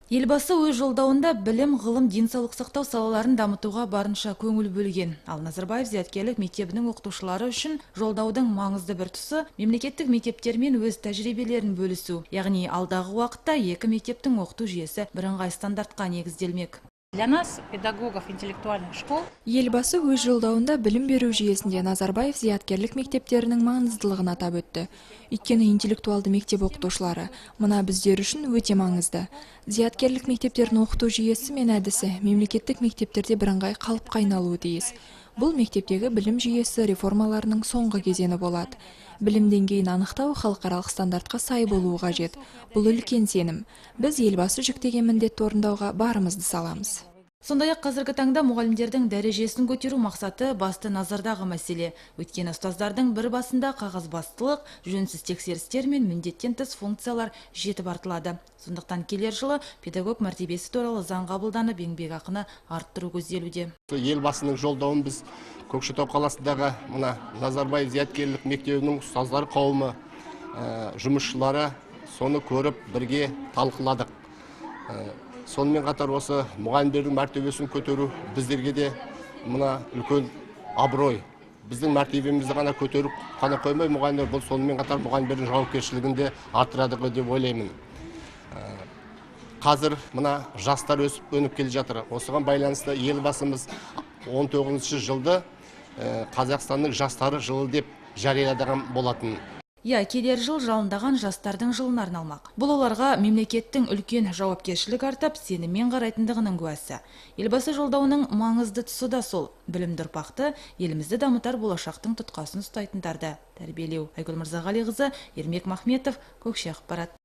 Елбасы өз жолдауында білім, ғылым, денсаулық сақтау салаларын дамытуға барынша көңіл бөлген. Ал Назарбаев зияткерлік мектебінің оқытушылары үшін жолдаудың маңызды бір тұсы мемлекеттік мектептермен өз тәжірибелерін бөлісу. Яғни алдағы уақытта екі мектептің оқыту жүйесі бірыңғай стандартқа негізделмек. Для нас, педагогов интеллектуальных школ, Елбасы өз жолдауында білім беру жүйесінде Назарбаев зияткерлік мектептерінің маңыздылығын атап өтті. Өйткені интеллектуалды мектеп оқытушылары мына біздер үшін өте маңызды. Зияткерлік мектептердің оқыту жүйесі мен әдісі мемлекеттік мектептерде бірыңғай қалыпқа айналуы тиіс. Бұл мектептегі білім жүйесі реформаларының соңғы кезеңі болады. Білім деңгейін анықтау халықаралық стандартқа сай болуы қажет. Бұл үлкен сенім. Біз елбасы жүктеген міндетті орындауға барымызды саламыз. Сондай-ақ қазіргі таңда мұғалімдердің дәрежесін көтеру мақсаты басты назардағы мәселе. Өйткені ұстаздардың бір басында қағазбастылық, жөнсіз тексерістер мен міндеттен тыс функциялар жетіп артылады. Сондықтан келер жылы педагог мәртебесі туралы заң қабылданып, еңбекақыны арттыру көзделуде. Елбасының жолдауын біз Көкшетау қаласындағы мына Назарбаев зияткерлік мектебінің ұстаздар қауымы, жұмысшылары соны көріп бірге талқыладық. Сонымен қатар осы мұғалімдердің мәртебесін көтеру біздерге де мына үлкен абырой. Біздің мәртебемізді ғана көтеріп қана қоймай, мұғалімдер бұл сонымен қатар мұғалімдердің жауапкершілігін де арттырады деп ойлаймын. Қазір мына жастар өсіп өніп келе жатыр. Осыған байланысты елбасымыз 19 жылды Қазақстанның жастары жылы деп жариялаған болатын. Келер жыл жалындаған жастардың жылына арналмақ. Бұл оларға мемлекеттің үлкен жауапкершілік артып, сеніммен қарайтындығының куәсі. Елбасы жолдауының маңызды тұсы да сол. Білімді ұрпақты, елімізді дамытар болашақтың тұтқасын ұстайтындарды тәрбиелеу. Айгүл Мырзағалиқызы, Ермек Махметов, Көкше ақпарат.